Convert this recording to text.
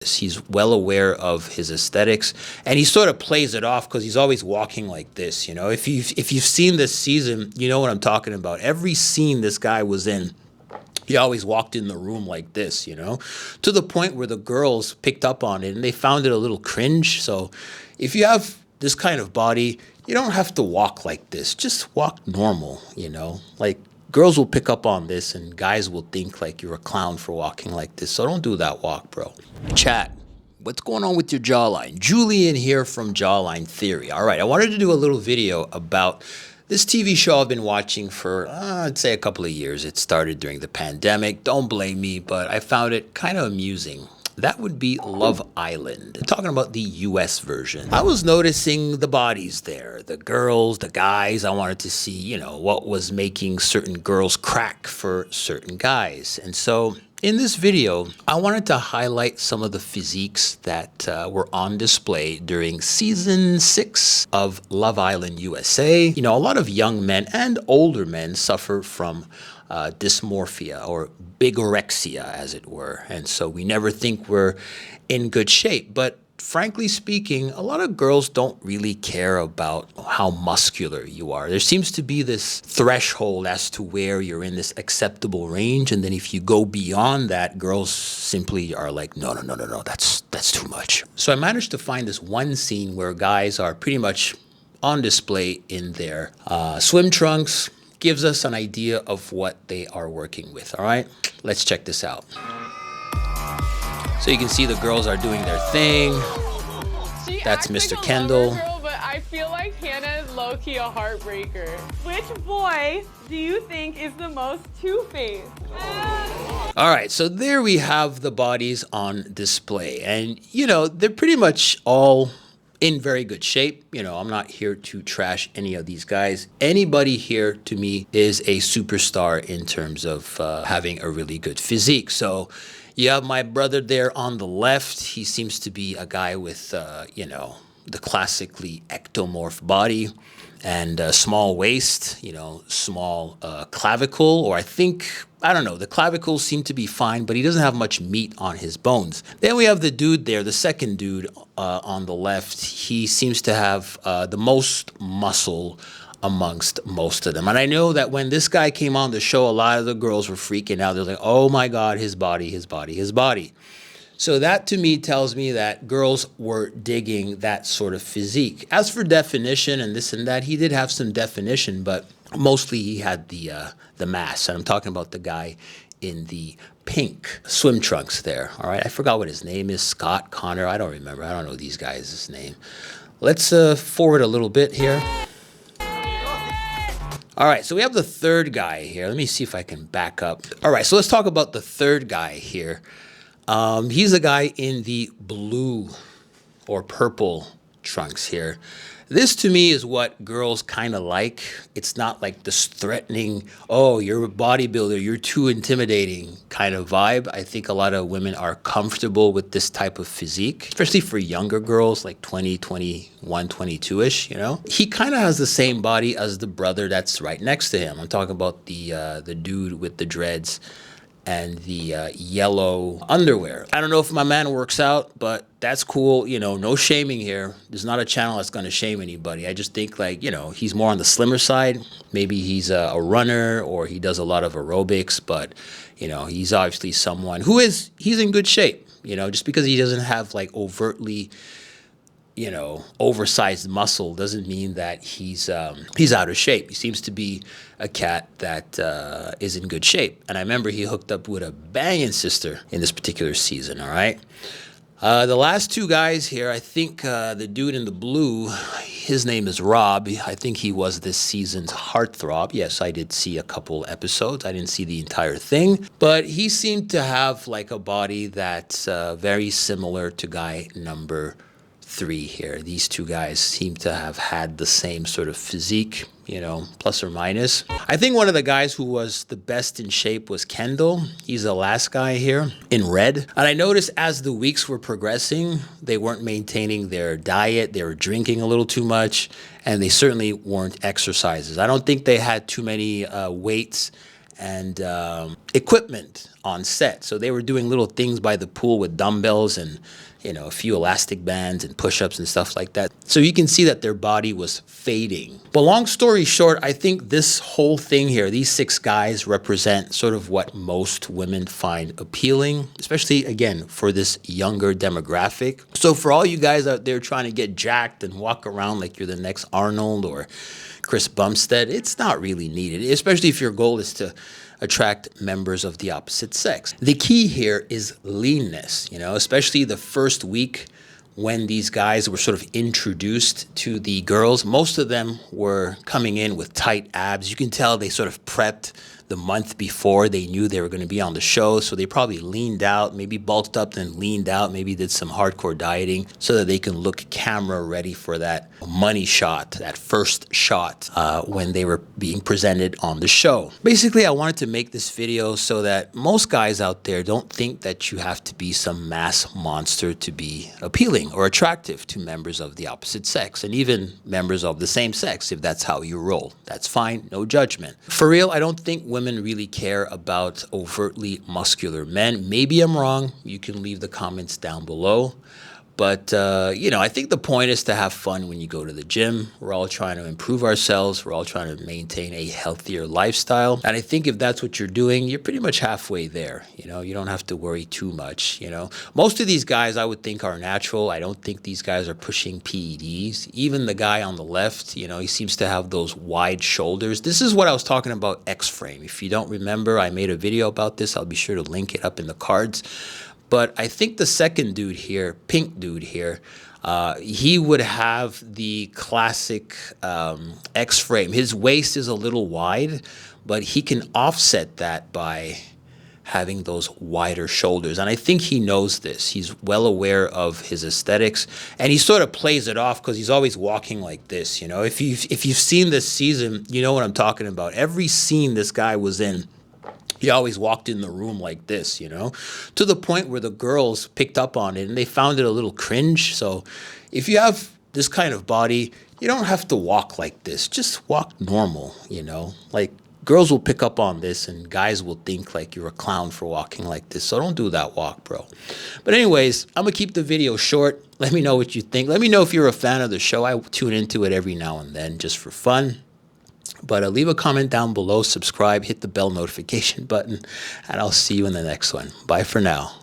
He's well aware of his aesthetics, and he sort of plays it off because he's always walking like this. You know, if you've seen this season, you know what I'm talking about. Every scene this guy was in, he always walked in the room like this, you know, to the point where the girls picked up on it and they found it a little cringe. So if you have this kind of body, you don't have to walk like this. Just walk normal, you know, like girls will pick up on this and guys will think like you're a clown for walking like this. So don't do that walk, bro. Chat. What's going on with your jawline? Julian here from Jawline Theory. All right, I wanted to do a little video about this TV show I've been watching for, I'd say a couple of years. It started during the pandemic. Don't blame me, but I found it kind of amusing. That would be Love Island. I'm talking about the US version. I was noticing the bodies there, the girls, the guys. I wanted to see, you know, what was making certain girls crack for certain guys. And so in this video, I wanted to highlight some of the physiques that were on display during season 6 of Love Island USA. You know, a lot of young men and older men suffer from dysmorphia or bigorexia, as it were. And so we never think we're in good shape. But frankly speaking, a lot of girls don't really care about how muscular you are. There seems to be this threshold as to where you're in this acceptable range. And then if you go beyond that, girls simply are like, no, that's too much. So I managed to find this one scene where guys are pretty much on display in their swim trunks. Gives us an idea of what they are working with. All right, let's check this out. So you can see the girls are doing their thing. That's Mr. Like Kendall. Girl, but I feel like Hannah is low-key a heartbreaker. Which boy do you think is the most two-faced? All right, so there we have the bodies on display. And, you know, they're pretty much all in very good shape. You know, I'm not here to trash any of these guys. Anybody here, to me, is a superstar in terms of having a really good physique. So you have my brother there on the left. He seems to be a guy with, you know, the classically ectomorph body and small waist, you know, small clavicle, or I don't know, the clavicles seem to be fine, but he doesn't have much meat on his bones. Then we have the dude there, the second dude on the left. He seems to have the most muscle amongst most of them. And I know that when this guy came on the show, a lot of the girls were freaking out. They're like, oh my God, his body, his body, his body. So that to me tells me that girls were digging that sort of physique. As for definition and this and that, he did have some definition, but mostly he had the mass. And I'm talking about the guy in the pink swim trunks there. All right, I forgot what his name is. Scott, Connor, I don't remember. I don't know these guys' name. Let's forward a little bit here. All right, so we have the third guy here. Let me see if I can back up. All right, so let's talk about the third guy here. He's the guy in the blue or purple trunks here. This to me is what girls kind of like. It's not like this threatening, oh, you're a bodybuilder, you're too intimidating kind of vibe. I think a lot of women are comfortable with this type of physique, especially for younger girls like 20, 21, 22-ish, you know. He kind of has the same body as the brother that's right next to him. I'm talking about the dude with the dreads and the yellow underwear. I don't know if my man works out, but that's cool. You know, no shaming here. There's not a channel that's going to shame anybody. I just think, like, you know, he's more on the slimmer side. Maybe he's a runner or he does a lot of aerobics, but, you know, he's obviously someone he's in good shape. You know, just because he doesn't have like overtly, you know, oversized muscle doesn't mean that he's out of shape. He seems to be a cat that is in good shape. And I remember he hooked up with a banging sister in this particular season, all right? The last two guys here, I think the dude in the blue, his name is Rob. I think he was this season's heartthrob. Yes, I did see a couple episodes. I didn't see the entire thing. But he seemed to have like a body that's very similar to guy number 3 here. These two guys seem to have had the same sort of physique, you know, plus or minus. I think one of the guys who was the best in shape was Kendall. He's the last guy here in red. And I noticed as the weeks were progressing, they weren't maintaining their diet. They were drinking a little too much, and they certainly weren't exercises. I don't think they had too many weights and equipment on set. So they were doing little things by the pool with dumbbells and, you know, a few elastic bands and push-ups and stuff like that. So you can see that their body was fading. But long story short, I think this whole thing here, these 6 guys represent sort of what most women find appealing, especially, again, for this younger demographic. So for all you guys out there trying to get jacked and walk around like you're the next Arnold or Chris Bumstead, it's not really needed, especially if your goal is to attract members of the opposite sex. The key here is leanness, you know, especially the first week when these guys were sort of introduced to the girls. Most of them were coming in with tight abs. You can tell they sort of prepped the month before. They knew they were going to be on the show, so they probably leaned out, maybe bulked up then leaned out, maybe did some hardcore dieting so that they can look camera ready for that money shot, that first shot when they were being presented on the show. Basically, I wanted to make this video so that most guys out there don't think that you have to be some mass monster to be appealing or attractive to members of the opposite sex, and even members of the same sex if that's how you roll. That's fine, no judgment. For real, I don't think women really care about overtly muscular men. Maybe I'm wrong. You can leave the comments down below. But, you know, I think the point is to have fun when you go to the gym. We're all trying to improve ourselves. We're all trying to maintain a healthier lifestyle. And I think if that's what you're doing, you're pretty much halfway there. You know, you don't have to worry too much, you know. Most of these guys I would think are natural. I don't think these guys are pushing PEDs. Even the guy on the left, you know, he seems to have those wide shoulders. This is what I was talking about X-frame. If you don't remember, I made a video about this. I'll be sure to link it up in the cards. But I think the second dude here, pink dude here, he would have the classic X-frame. His waist is a little wide, but he can offset that by having those wider shoulders. And I think he knows this. He's well aware of his aesthetics, and he sort of plays it off because he's always walking like this. You know, if you've seen this season, you know what I'm talking about. Every scene this guy was in, he always walked in the room like this, you know, to the point where the girls picked up on it and they found it a little cringe. So if you have this kind of body, you don't have to walk like this. Just walk normal, you know, like girls will pick up on this and guys will think like you're a clown for walking like this. So don't do that walk, bro. But anyways, I'm going to keep the video short. Let me know what you think. Let me know if you're a fan of the show. I tune into it every now and then just for fun. But leave a comment down below, subscribe, hit the bell notification button, and I'll see you in the next one. Bye for now.